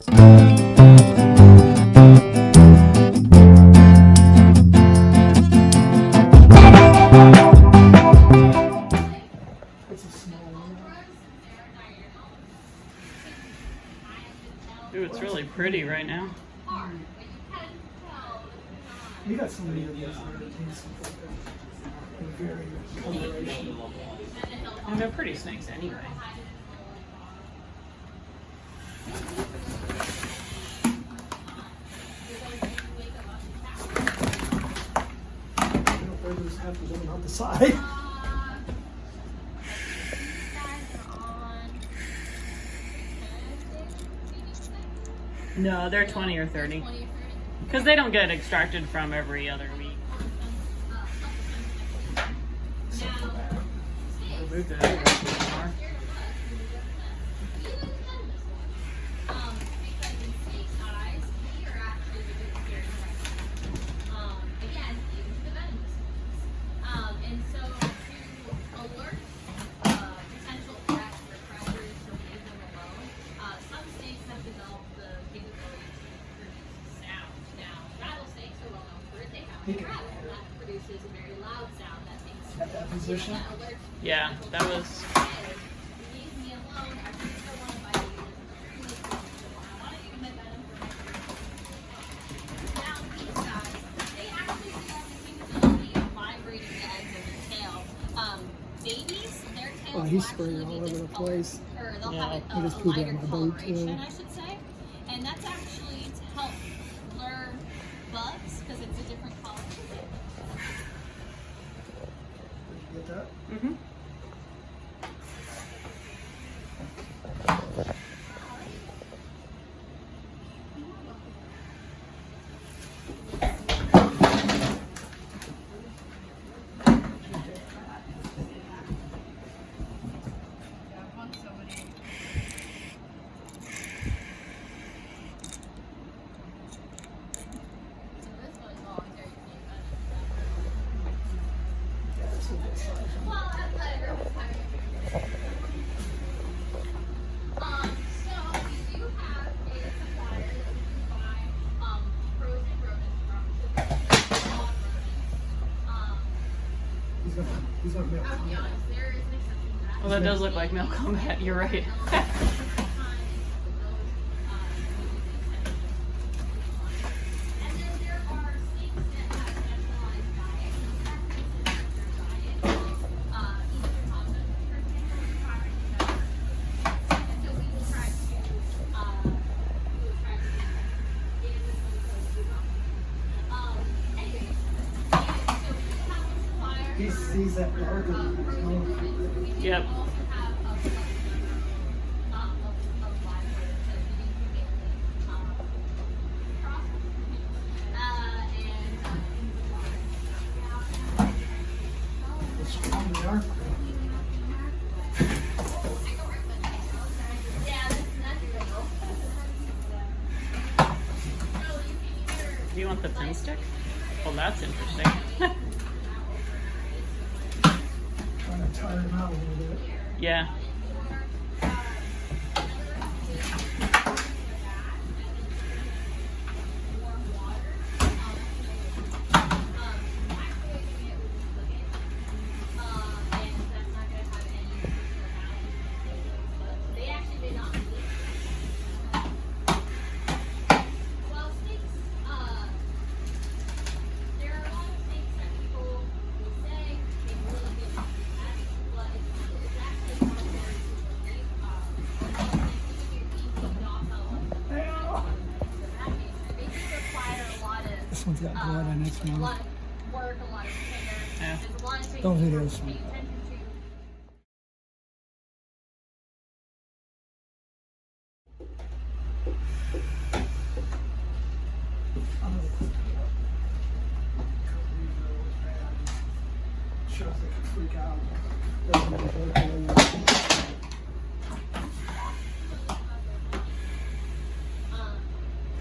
Ooh, it's really pretty right now. You got so many of these very coloration. And they're pretty snakes anyway. There's half of them on the side. No, they're 20 or 30. Because they don't get extracted from every other week. I moved it over more. Produces a very loud sound that makes At that position? Yeah, that was. leave me alone. I really don't want to bite you. I want to use my venom for now these guys, they actually do have the capability of vibrating the ends of their tail. Babies, their tails Oh, he's spraying all over the place. or they'll Yeah. have I just a put that lighter on my boat coloration, too. I should say. And that's actually to help lure bugs because it's a different color. Did you get that? Mm-hmm. He's gonna milk. Well, that does look like male combat. You're right. He sees that larger. Yep. It's strong they are. Do you want the pin stick? Well, that's interesting. Trying to tire him out a little bit. Yeah. This one's got blood on its a mouth. lot of work, a lot of care. Yeah. There's a lot of things Don't hit to this pay one. attention to. Shows they can freak out. Doesn't make it look really-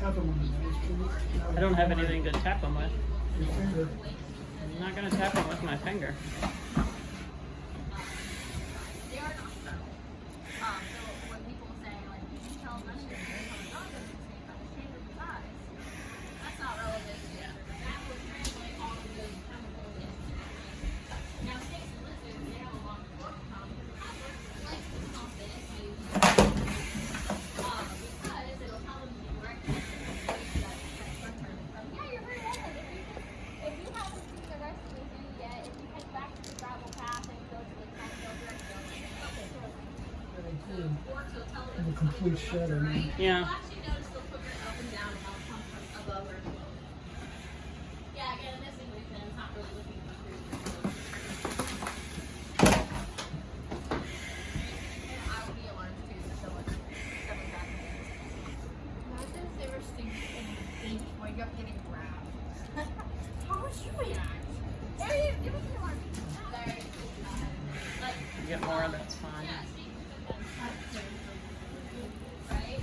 Tap him on the nose, please. I don't have anything to tap them with. Your finger. I'm not going to tap them with my finger. They are not. So when people say, like, you can tell them that shit, they're coming on, complete shedder, man. Yeah. You'll actually notice they'll put it up and down and they'll come from above or below. Yeah, again, this thing with them, it's not really looking for food. And I would be alarmed too if someone stuff like that. Imagine if they were stinky and they just wake up getting grabbed. How would you react? Hey, give us your arm. Like, You get more, that's fine. yeah, snakes with them. Right?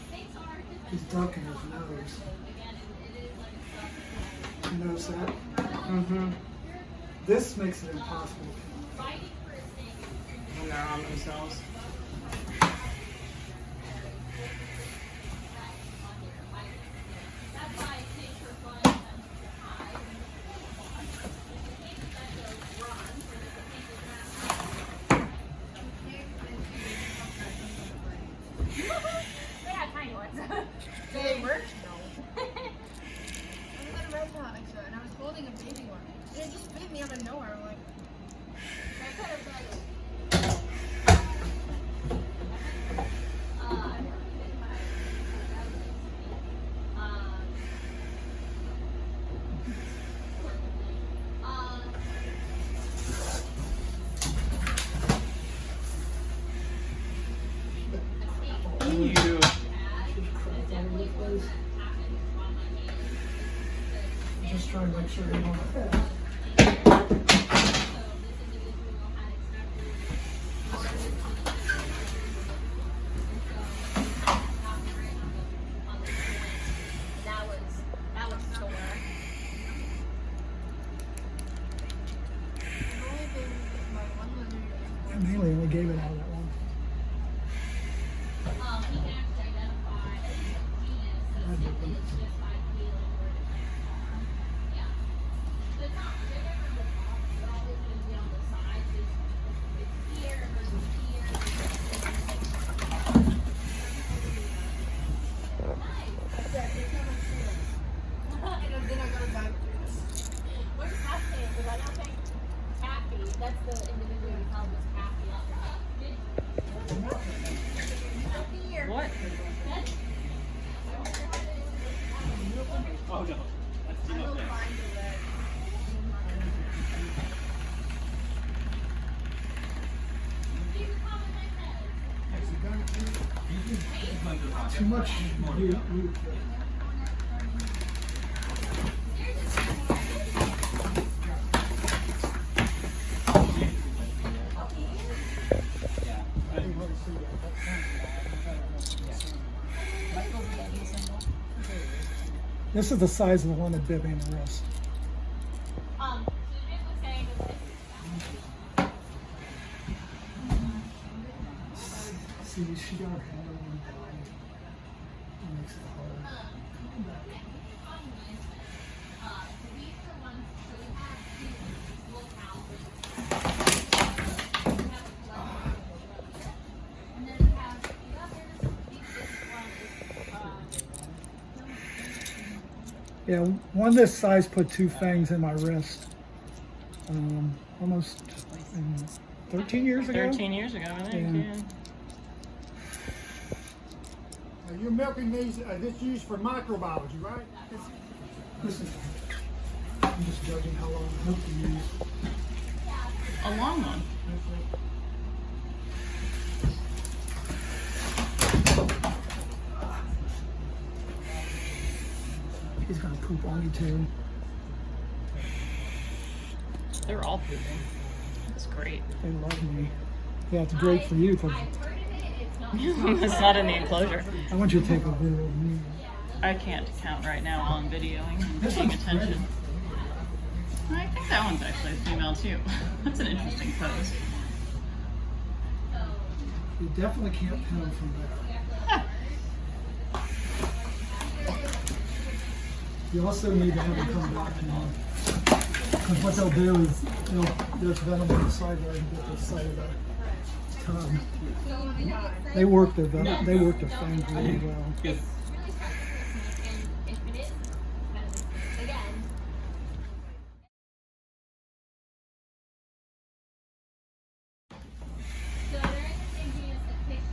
Snakes are different. He's ducking his nose. Again, it is like a You notice that? Mm-hmm. This makes it impossible. fighting for a snake is extremely When they're on themselves. That's why snakes are fun and hide. The snakes that goes run, so that the snake is not They have tiny ones. Do they work? No. I was at a red dot next to it and I was holding a baby one. And it just bit me out of nowhere. I'm like, I could have done it. Ew. Just trying to make sure they don't pass. That was sore. the only thing is my one lizard is Mainly, we gave it out that one. He can actually identify the genus just by feeling where it is. Yeah. So it's not they're never on the top, they're always going to be on the sides. It's here versus here. and then I got a bag. Where's Happy? Because I don't think Happy, that's the individual we call this Happy. What? Oh no, that's still up there. Too much. This is the size of the one that bit me in the wrist. Suzanne was saying that this See, she got her hand on one body. It makes it hard. Yeah, one this size put two fangs in my wrist. Almost 13 years ago. 13 years ago, I think, Yeah. yeah. You're milking these, this used for microbiology, right? Listen, I'm just judging how long I hope to use. A long one. He's gonna poop on me too. They're all pooping. That's great. They love me. Yeah, it's great for you because It's not in the enclosure. I want you to take a video of me. I can't count right now while I'm videoing and paying attention. I think that one's actually a female too. That's an interesting pose. You definitely can't pin them from there. You also need to have them come back to me. Because what they'll do is, there's venom on the side there and get the side of the tongue. They work their venom, they work their fangs really well. So they're in the same genus as fish.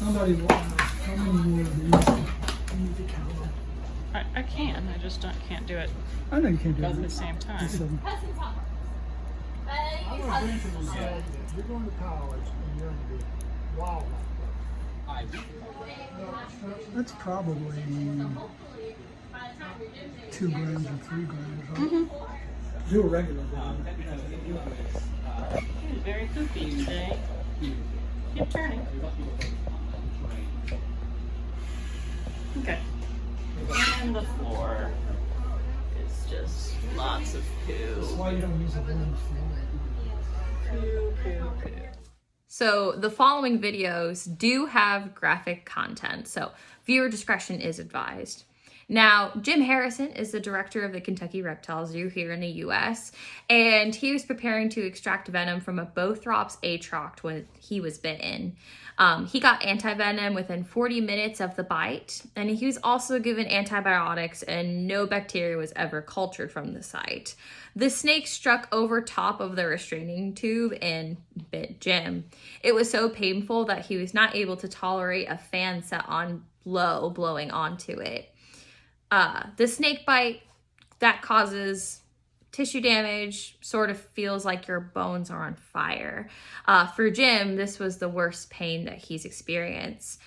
Somebody will ask, how many more of these? I need to count them. I can, I just can't do it I know you can't do both at the it. same time. It's, Cousins help. But I'm your gonna bring cousins to the will side that you're going to college and you're gonna be wild like that's probably hopefully by the time you're done, 2 grams or 3 grams. Right? Do a regular one. He's very poopy today. Keep turning. Okay. And the floor is just lots of That's poo. why you don't use a blend Poo, poo, poo. So the following videos do have graphic content, so viewer discretion is advised. Now, Jim Harrison is the director of the Kentucky Reptile Zoo here in the US, and he was preparing to extract venom from a Bothrops atrox when he was bitten. He got antivenom within 40 minutes of the bite, and he was also given antibiotics, and no bacteria was ever cultured from the site. The snake struck over top of the restraining tube and bit Jim. It was so painful that he was not able to tolerate a fan set on low blowing onto it. The snake bite, that causes tissue damage, sort of feels like your bones are on fire. For Jim, this was the worst pain that he's experienced.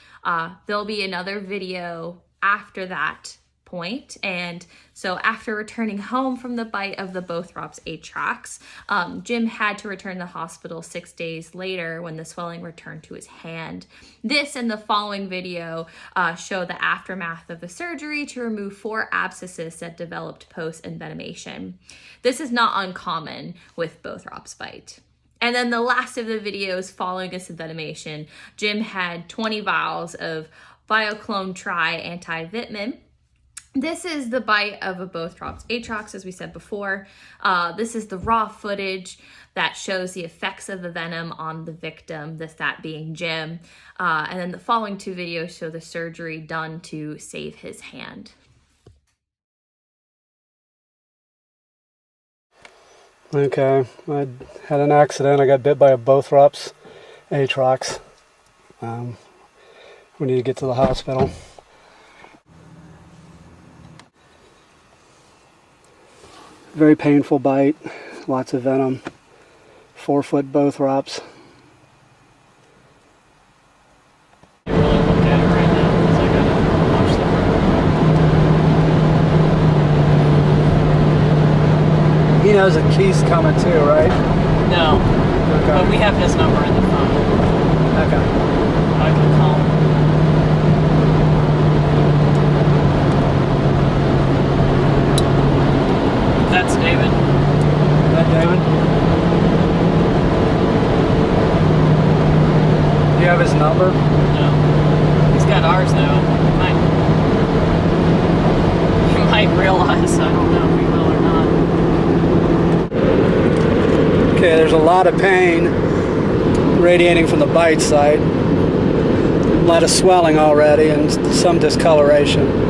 There'll be another video after that point, and so after returning home from the bite of the Bothrops atrox, Jim had to return to the hospital 6 days later when the swelling returned to his hand. This and the following video show the aftermath of the surgery to remove 4 abscesses that developed post-envenomation. This is not uncommon with Bothrops bite. And then the last of the videos following this envenomation, Jim had 20 vials of Bioclone Tri anti-venom. This is the bite of a Bothrops atrox, as we said before. This is the raw footage that shows the effects of the venom on the victim, that being Jim. And then the following 2 videos show the surgery done to save his hand. Okay, I had an accident. I got bit by a Bothrops atrox. We need to get to the hospital. Very painful bite, lots of venom. 4-foot Bothrops. I really look at it right now because I gotta watch the He knows that Keith's coming too, right? No, but we have his number in the phone. Okay. I can call him. That's David. Is that David? Do you have his number? No. He's got ours though. He might realize, I don't know if he will or not. Okay, there's a lot of pain radiating from the bite site. A lot of swelling already and some discoloration.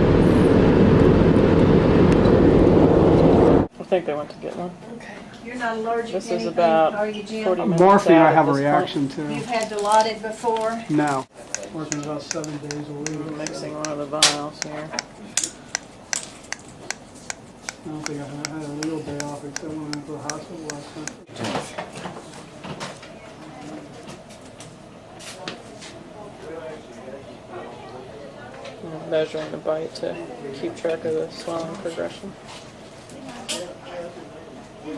I think they went to get one. Okay. You're not allergic This to is anything, about are you, Jim? 40 minutes Morphine out I at have a this reaction to. You've had Dilaudid before? No. Working about 7 days a week. I'm mixing one of the vials here. I don't think I had a real day off except when I went to the hospital last night. I'm measuring the bite to keep track of the swelling progression. I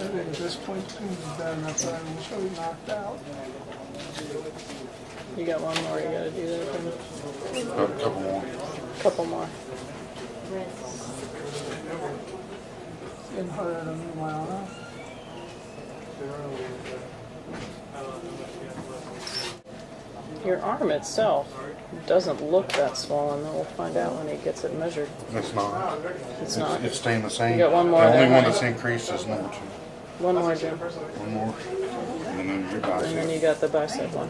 think at this point, it's bad enough that I'm so knocked out. You got one more you gotta do there for me? A couple more. Couple more. It's getting harder to move my arm. Your arm itself doesn't look that swollen, though we'll find out when he gets it measured. It's not. It's not. It's staying the same. You got one more The only there, one honey? that's increased is number 2. One more, Jim. One more. And then your And then you bicep. got the bicep one.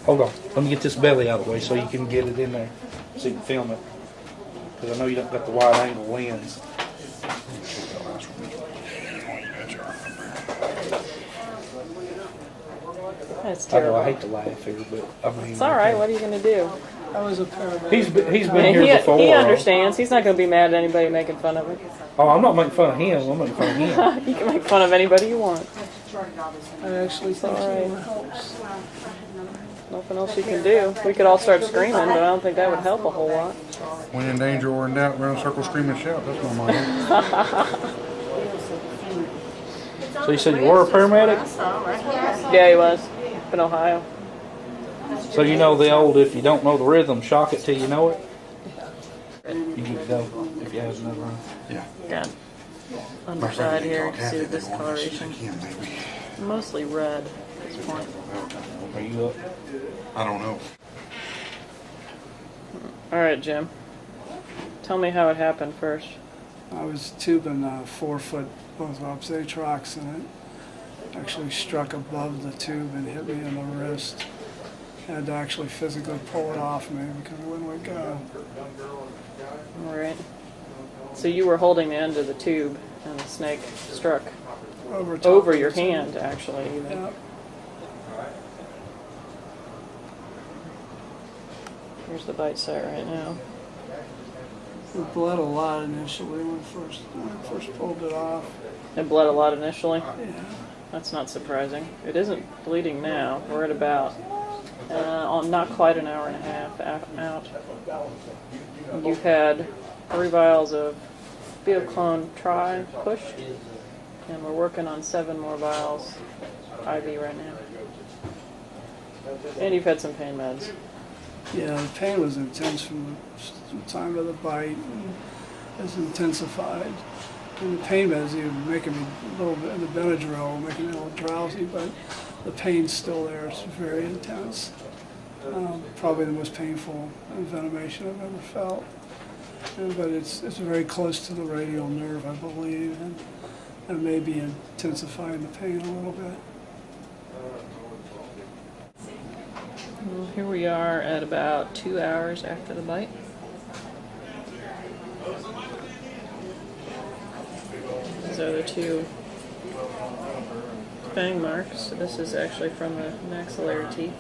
Hold on. Let me get this belly out of the way so you can get it in there. So you can film it. Because I know you don't got the wide angle lens. That's I know terrible. I hate to laugh here, but I mean. It's all right. What are you going to do? I was a paramedic. He's been here before. He understands. He's not going to be mad at anybody making fun of him. Oh, I'm not making fun of him. I'm making fun of him. You can make fun of anybody you want. I actually think all right. it helps. Nothing else you can do. We could all start screaming, but I don't think that would help a whole lot. When in danger or in doubt, run in a circle, scream and shout. That's not my So you said you were a paramedic? Yeah, he was. Up in Ohio. So you know the old, if you don't know the rhythm, shock it till you know it? You need to go if you have another one. Yeah. Yeah. Underside here, you can see the discoloration. Mostly red at this point. Are you up? I don't know. All right, Jim. Tell me how it happened first. I was tubing 4-foot Bothrops atrox, and it actually struck above the tube and hit me in the wrist. I had to actually physically pull it off me because it wouldn't let go. All right. So you were holding the end of the tube, and the snake struck over your hand, actually. Even. Yeah. Here's the bite site right now. It bled a lot initially when I first pulled it off. It bled a lot initially? Yeah. That's not surprising. It isn't bleeding now. We're at about not quite an hour and a half out. You've had 3 vials of Bioclone Tri pushed, and we're working on 7 more vials IV right now. And you've had some pain meds. Yeah, the pain was intense from the time of the bite. And it's intensified. And the pain meds even making me a little bit, the Benadryl making me a little drowsy, but the pain's still there. It's very intense. Probably the most painful envenomation I've ever felt. But it's very close to the radial nerve, I believe, and may be intensifying the pain a little bit. Well, here we are at about 2 hours after the bite. These are the 2 fang marks. So this is actually from the maxillary teeth.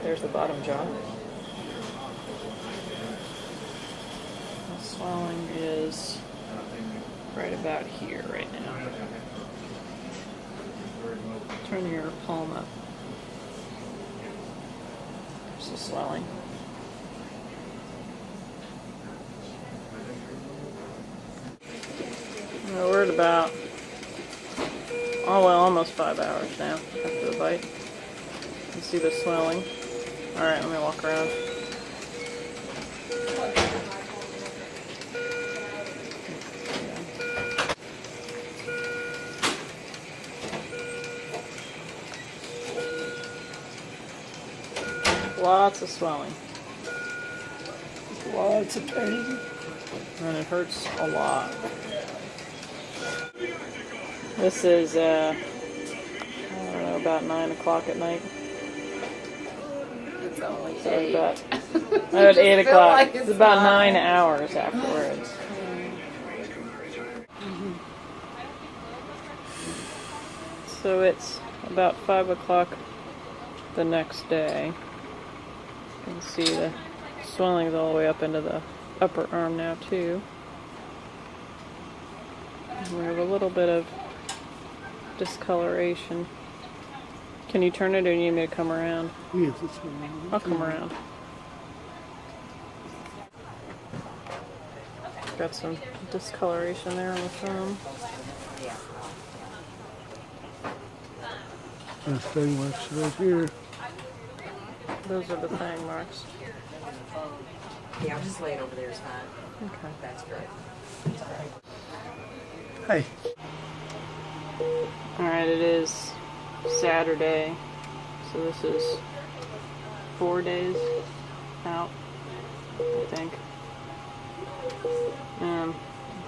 There's the bottom jaw. The swelling is right about here right now. Turn your palm up. There's the swelling. Well, we're at about, almost 5 hours now after the bite. You can see the swelling. Alright, let me walk around. Lots of swelling. Lots of pain. And it hurts a lot. This is, I don't know, about 9 o'clock at night. It's only So 8. about 8 o'clock. Like it's about 9 hours afterwards. So it's about 5 o'clock the next day. You can see the swelling's all the way up into the upper arm now too. We have a little bit of discoloration. Can you turn it, or do you need me to come around? Yes, it's fine. I'll come around. Got some discoloration there on the thumb. That thing marks right here. Those are the fang marks. Yeah, I'll just lay it over there. It's fine. Okay. That's great. Hey. Alright, it is Saturday, so this is 4 days out, I think.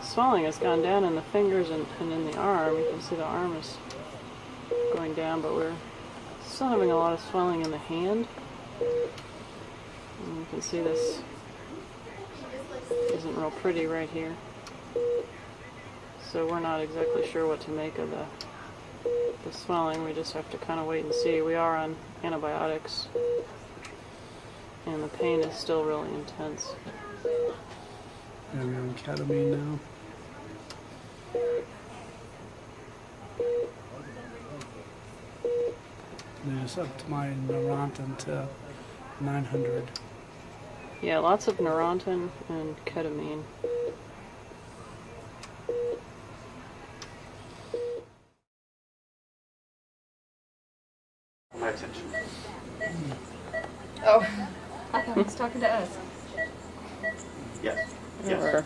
Swelling has gone down in the fingers and in the arm. You can see the arm is going going down, but we're still having a lot of swelling in the hand. And you can see this isn't real pretty right here. So we're not exactly sure what to make of the swelling. We just have to kind of wait and see. We are on antibiotics, and the pain is still really intense. Yeah, we're on ketamine now. And it's up to my Neurontin to 900. Yeah, lots of Neurontin and ketamine. My attention. Oh, I thought he was talking to us. Yes. We're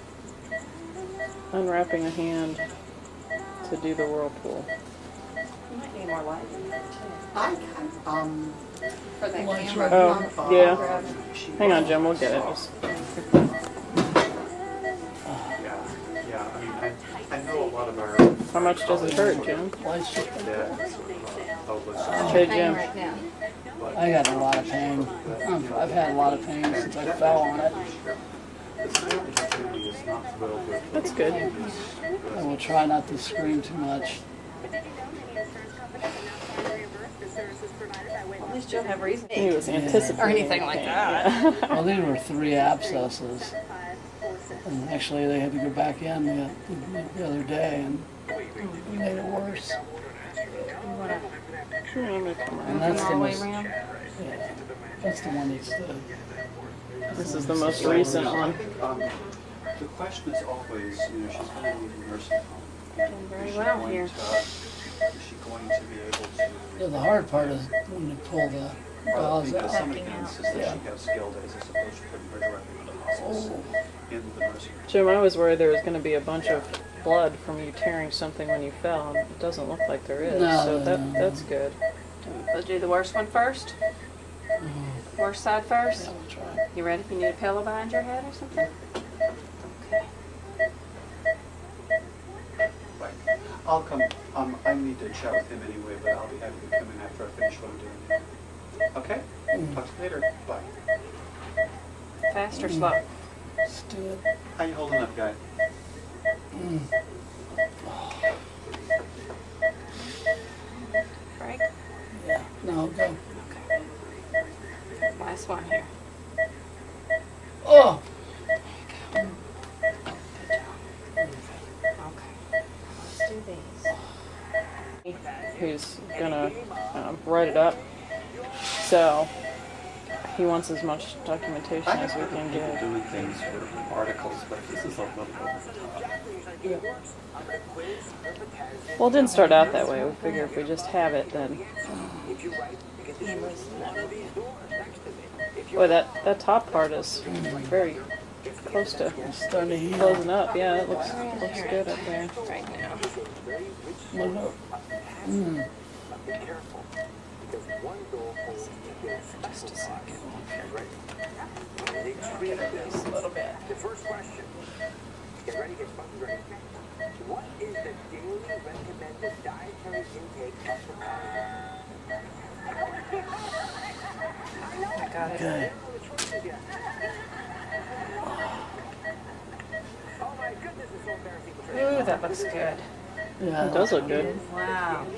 unwrapping the hand to do the whirlpool. You might need more light. I can, For the Lights camera. Oh, yeah. Hang on, Jim, we'll get it. Just... yeah, I know a lot of our... How much does it hurt, Jim? Okay, Jim. Right now. I got a lot of pain. I've had a lot of pain since I fell on it. That's good. I will try not to scream too much. At least you'll have reason. He was anticipating Or anything like pain. that. Well, these were 3 abscesses. And actually, they had to go back in the other day and made it worse. And that's the most, yeah, that's the one that's the... This is the most recent one. The question is always, you know, she's going to leave the nursing home. Doing very well here. Is she going to be able to... Yeah, the hard part is when you pull the gauze because out. some of the instances that she has scale days as opposed to putting her directly in the hospital, in the nursing home. Jim, I was worried there was going to be a bunch of blood from you tearing something when you fell, and it doesn't look like there is. No, So no. that's good. We'll do the worst one first. Worst side first. You ready? You need a pillow behind your head or something? Okay. Right. I'll come, I need to chat with him anyway, but I'll be happy to come in after I finish what I'm doing. Okay? Talk to you later. Bye. Fast or slow? Let's do it. How you holding up, guy? Frank? Yeah, no, go. Last one here. Oh! Okay. Let's do these. Who's gonna write it up. So he wants as much documentation as we can get. Doing things for articles, but this is a little over the top. Well, it didn't start out that way. We figure if we just have it, then. Boy, that top part is very close to Starting to heal. closing up. Yeah, it looks good up there. Right now. Look up. Just a second. Just a little bit. The first question. Get ready, get buttons ready. What is the daily recommended dietary intake of the body? I got it. Okay. Oh my goodness, it's so embarrassing. Ooh, that looks good. Yeah, It does look good. Wow. you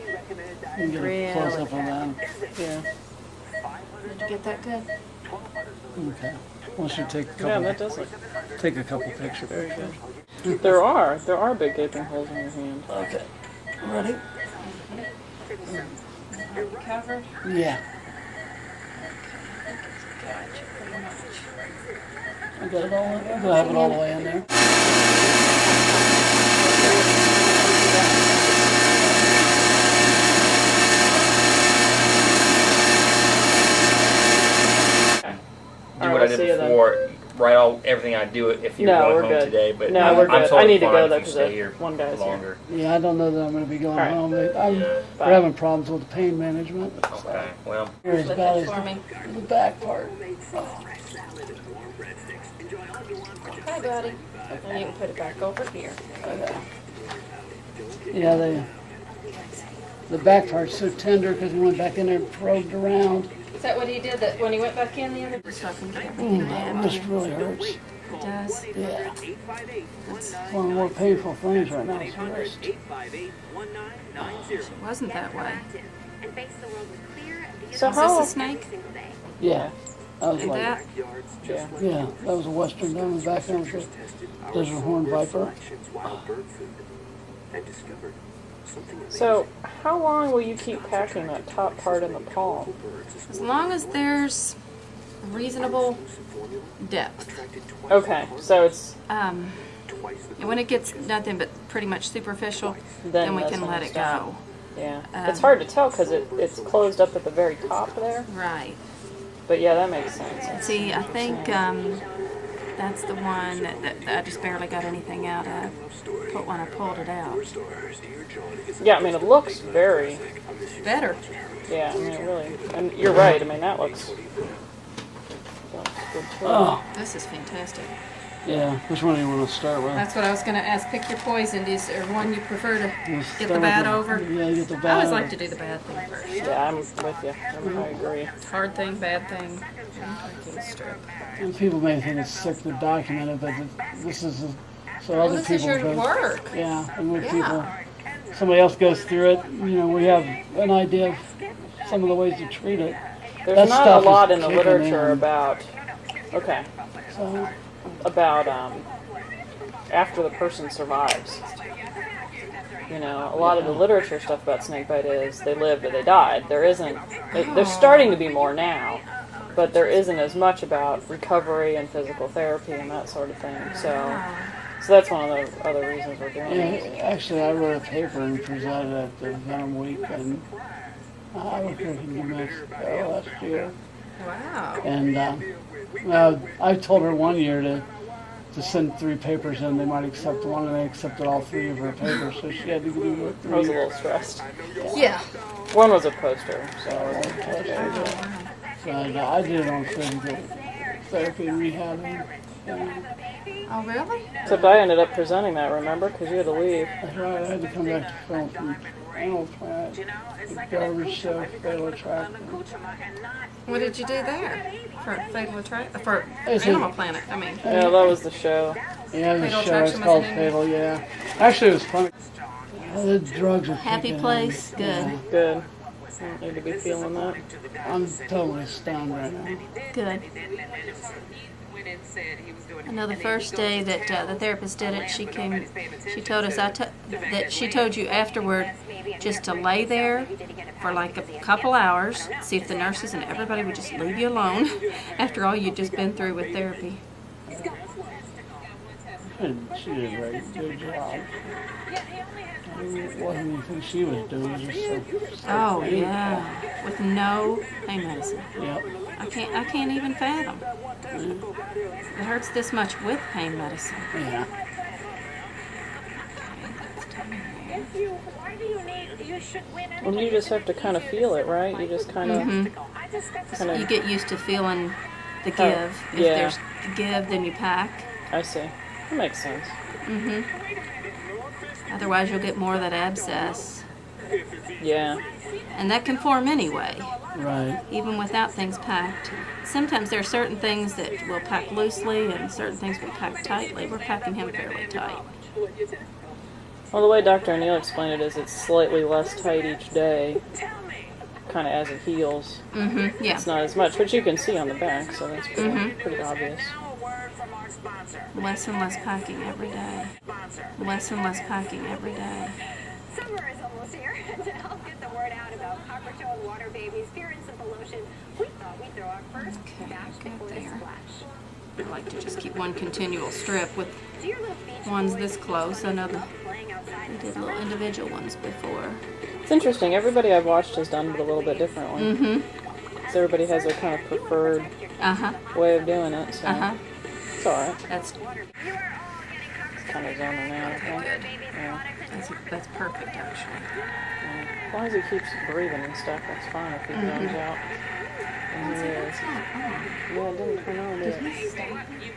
can get a close up on that. Yeah. Did you get that good? Okay. Once you take a Yeah, couple, that does look take a couple pictures. very good. There are big gaping holes in your hand. Okay. Ready? Covered? Yeah. Gotcha, pretty much. I got it all. I have it all the way in there. Do what I did before. Write all everything I do if you're going we're home good. today. But No, we're I'm good. totally I need to fine go if though you because stay here one guy's longer. Yeah, I don't know that I'm going to be going All right. home. Yeah. We're having problems with the pain management. Okay. Well. Here as Flip bad it as for me. the back part. Hi, buddy. And you can put it back over here. Yeah, they. the back part's so tender because he went back in there and probed around. Is that what he did that when he went back in the other day? So I can get everything down. This really hurts. It does? Yeah. It's one of the more painful things right now is the wrist. It wasn't that way. So is how? this a snake? Yeah. That was And like, that? yeah, that was a western diamondback. That was a desert horn viper. So, how long will you keep packing that top part in the palm? As long as there's reasonable depth. Okay, so it's... And when it gets nothing but pretty much superficial, then we that's can when let it's it done. go. Yeah. It's hard to tell because it's closed up at the very top there. Right. But yeah, that makes sense. See, I think that's the one that I just barely got anything out of when I pulled it out. Yeah, I mean, it looks very... Better. Yeah, I mean, it really... And you're right, I mean, that looks good too. Oh. This is fantastic. Yeah, which one do you want to start with? That's what I was going to ask. Pick your poison. Is there one you prefer to get the start bad with over? Yeah, get the bad I always over. like to do the bad thing first. Yeah, I'm with you. I agree. Hard thing, bad thing. Strip. And people may think it's sick to document it, but this is so Well, other this people is your go. work. Yeah, and when Yeah. people, somebody else goes through it, you know, we have an idea of some of the ways to treat it. There's That not stuff a lot is in the kicking literature in. about... Okay. So, About after the person survives. You know, a lot of the literature stuff about snakebite is they lived or they died. There isn't. There's starting to be more now, but there isn't as much about recovery and physical therapy and that sort of thing. So that's one of the other reasons we're doing it. yeah, actually, I wrote a paper and presented at the Venom Week, and I was here in New Mexico last year. Wow. And I told her one year to send 3 papers in. They might accept one, and they accepted all 3 of her papers, so she had to do it. I was a little stressed. Yeah. One was a poster, so. But I did it on physical therapy and rehabbing. Oh, really? Except I ended up presenting that, remember? Because you had to leave. That's right. I had to come back to film from Animal Planet, the garbage show, Fatal Attract. What did you do there? For Fatal Attraction? For It's a- Animal Planet, I mean. Yeah, that was the show. Yeah, the Fatal show Attraction is was called the name? Fatal, yeah. Actually, it was funny. The drugs are Happy kicking place? in. Good. Yeah. Good. I don't need to be feeling that. I'm totally stunned right now. Good. I know the first day that the therapist did it, she told us that she told you afterward just to lay there for like a couple hours, see if the nurses and everybody would just leave you alone after all you'd just been through with therapy. And she did a very good job. I mean, it wasn't anything she was doing, it was just so Oh yeah, with no pain medicine. Yep. I can't even fathom. It hurts this much with pain medicine. Yeah. Well, you just have to kind of feel it, right? You just kind of... You get used to feeling the Oh, give. If yeah. there's give, then you pack. I see. That makes sense. Otherwise, you'll get more of that abscess. Yeah. And that can form anyway, Right. even without things packed. Sometimes there are certain things that will pack loosely and certain things will pack tightly. We're packing him fairly tight. Well, the way Dr. O'Neill explained it is it's slightly less tight each day, kind of as it heals. Yeah. It's not as much, which you can see on the back, so that's pretty obvious. Less and less packing every day. Less and less packing every day. Summer is almost here. To help get the word out about copper-toe and water babies, Pure and Simple Lotion, we thought we'd throw our first batch before the splash. I like to just keep one continual strip with ones this close. I know we did little individual ones before. It's interesting. Everybody I've watched has done it a little bit differently. So everybody has their kind of preferred way of doing it. So it's all right. That's kind of zoning out, I think. Yeah. That's perfect, actually. As long as he keeps breathing and stuff, that's fine if he zones out. And he is. Yeah, it didn't turn on, did it?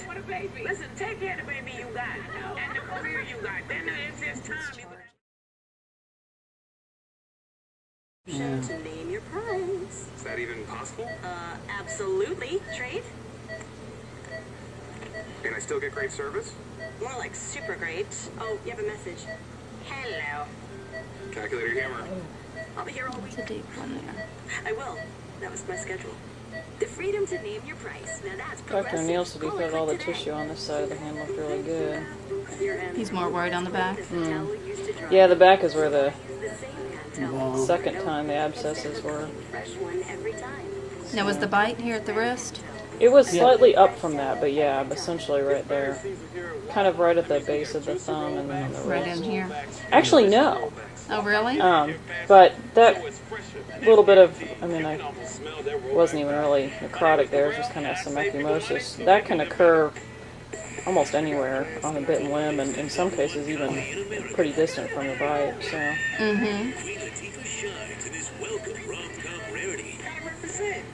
What a baby. Listen, take care of the baby you got. And the career you got. Then it's his time. your price. Is that even possible? Absolutely. Trade? And I still get great service? More like super great. Oh, you have a message. Hello. Calculator hammer. I'll be here all week. It's a deep one there. I will. That was my schedule. The freedom to name your price. Now that's Dr. progressive. O'Neill said he Call it thought all the today. tissue on this side of the hand looked really good. He's more worried on the back. Yeah, the back is where the second time the abscesses were. Now, was the bite here at the wrist? It was slightly up from that, but yeah, essentially right there. Kind of right at the base of the thumb and then the Right wrist. in here. Actually, no. Oh, really? But that little bit of, I mean, I wasn't even really necrotic there, it was just kind of some ecchymosis. That can occur almost anywhere on a bitten limb, and in some cases even pretty distant from the bite, so.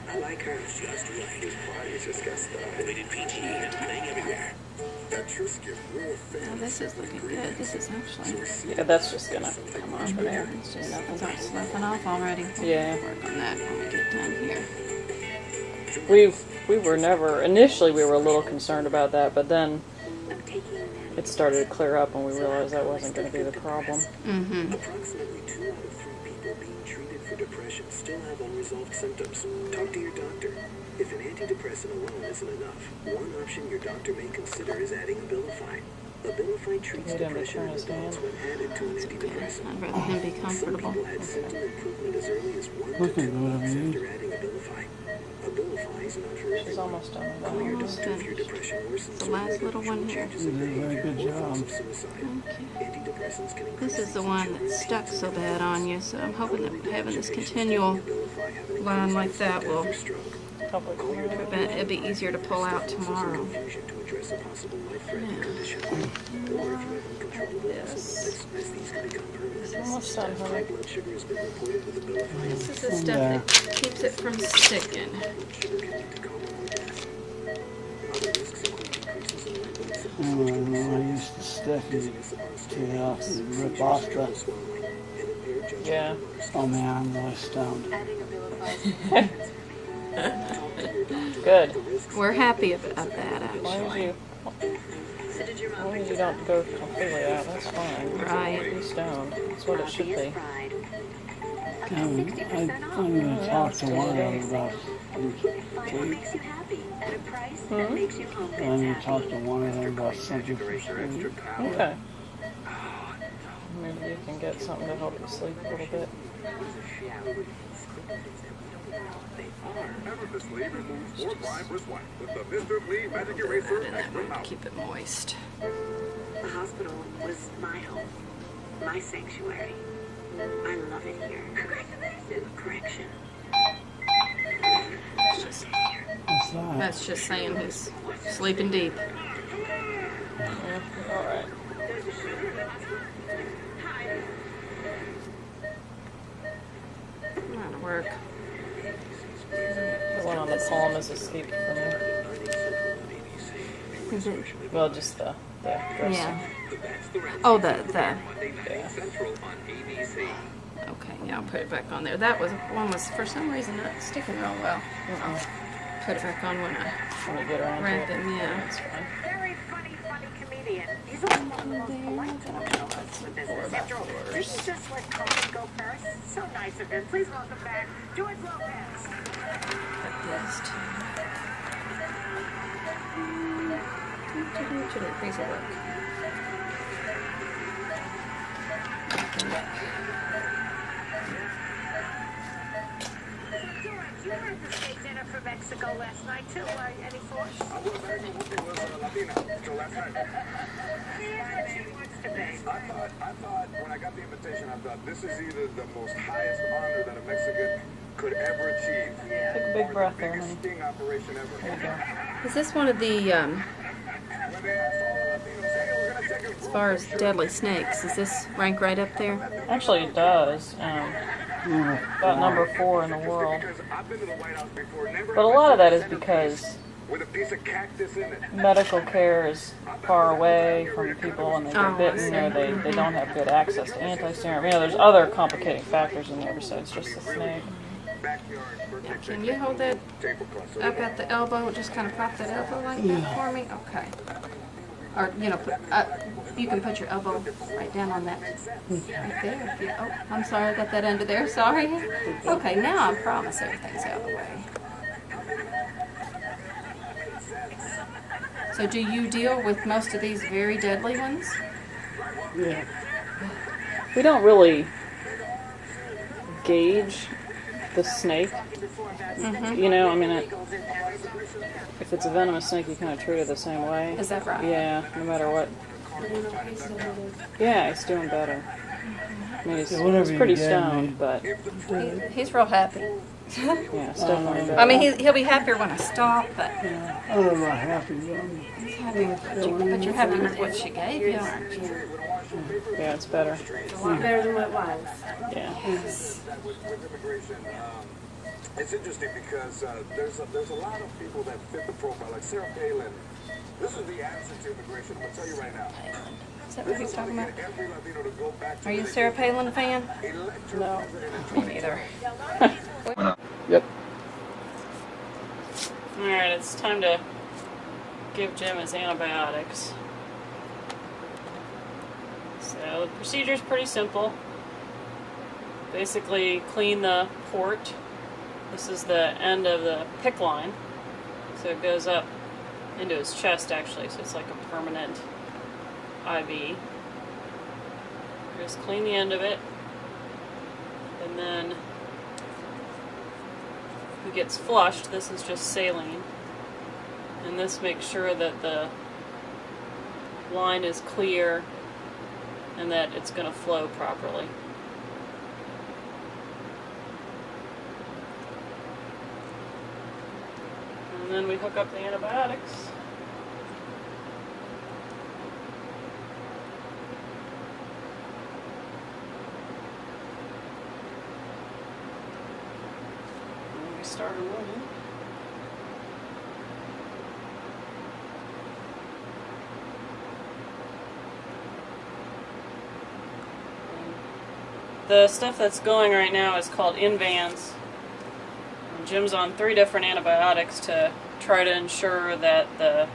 I like her. Just right. His body is just got stuff. Rated PG and playing everywhere. That Trisket real fast. Oh, this is looking good. This is actually... Yeah, that's just gonna come off of there. It's just nothing's slipping off already. Yeah. Work on that when we get done here. We were never, initially we were a little concerned about that, but then it started to clear up and we realized that wasn't going to be the problem. Approximately 2 out of 3 people being treated for depression still have unresolved symptoms. Talk to your doctor. If an antidepressant alone isn't enough, one option your doctor may consider is adding Abilify. Abilify treats depression in adults when added to an antidepressant. I'd rather him be comfortable. Some people had symptom improvement as early as 1 to 2 weeks after adding Abilify. Abilify is not for She's almost done with that. Call your doctor if your depression worsens. The last little one here. You did a very good job. This is the one that stuck so bad on you, so I'm hoping that having this continual line like that will prevent it'll be easier to pull out tomorrow. Yes. Almost done, honey. This is the stuff that keeps it from sticking. I used to stuff it to rip off the... Yeah. Oh man, I'm really stoned. Good. We're happy about that, As long actually. as you don't go completely out, that's fine. Right. Be stoned. That's what it should be. I'm going to talk to one of them about sleep. I'm going to talk to one of them about something for sleep. Okay. Maybe you can get something to help you sleep a little bit. Keep it moist. The hospital was my home, my sanctuary. I love it here. Correction. That's just saying he's sleeping deep. Yeah, alright. That'll work. The one on the palm has escaped from you. Is it? Well, just the dressing. Yeah. Oh, the. Yeah. Okay, yeah, I'll put it back on there. That one was for some reason not sticking real well. I'll put it back on when I get around wrap to it. him. Yeah. That's fine. Very funny comedian. He's also one of the most polite professionals in the business. After all, didn't he just let Coleman go first? So nice of him. Please welcome back George Lopez. Piece of work. You were at the steak dinner for Mexico last night too. Any thoughts? I was Latina last night. I thought when I got the invitation, I thought this is either the most highest honor that a Mexican could ever achieve. Take a big breath there, honey. Sting operation ever. There you go. Is this one of the, as far as deadly snakes, does this rank right up there? Actually, it does. About number 4 in the world. But a lot of that is because medical care is far away from people when they get bitten, or they don't have good access to anti-serum. You know, there's other complicating factors in there besides just the snake. Yeah, can you hold that up at the elbow? Just kind of prop that elbow like that for me? Okay. Or, you know, you can put your elbow right down on that. Right there. If you, oh, I'm sorry, I got that under there. Sorry. Okay, now I promise everything's out of the way. So do you deal with most of these very deadly ones? Yeah. We don't really gauge the snake. You know, I mean, if it's a venomous snake, you kind of treat it the same way. Is that right? Yeah, no matter what. Yeah, he's doing better. I mean, he's pretty stoned, but he's real happy. Yeah, it's definitely better. I mean, he'll be happier when I stop, but I'm not happy. he's happy but you're happy with what she gave you, aren't you? Yeah, it's better. It's a lot better than what it was. Yeah. Yes. It's interesting because there's a lot of people that fit the profile, like Sarah Palin. This is the answer to immigration. I'm gonna tell you right now. Is that what he's talking about? Are you a Sarah Palin fan? No. Me neither. Yep. Alright, it's time to give Jim his antibiotics. So the procedure's pretty simple. Basically clean the port. This is the end of the PICC line. So it goes up into his chest actually, so it's like a permanent IV. Just clean the end of it. And then he gets flushed. This is just saline. And this makes sure that the line is clear and that it's going to flow properly. And then we hook up the antibiotics. And we start a moving. The stuff that's going right now is called Invans. Jim's on 3 different antibiotics to try to ensure that the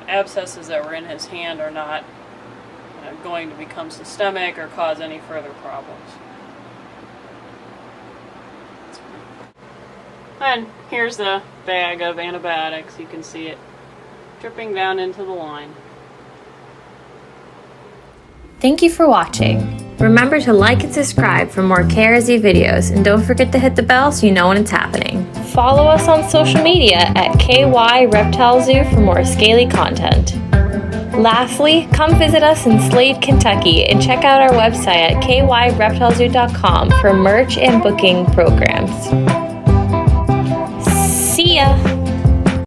abscesses that were in his hand are not going to become systemic or cause any further problems. And here's the bag of antibiotics. You can see it dripping down into the line. Thank you for watching. Remember to like and subscribe for more KRZ videos, and don't forget to hit the bell so you know when it's happening. Follow us on social media at KY Reptile Zoo for more scaly content. Lastly, come visit us in Slade, Kentucky, and check out our website at kyreptilezoo.com for merch and booking programs. See ya!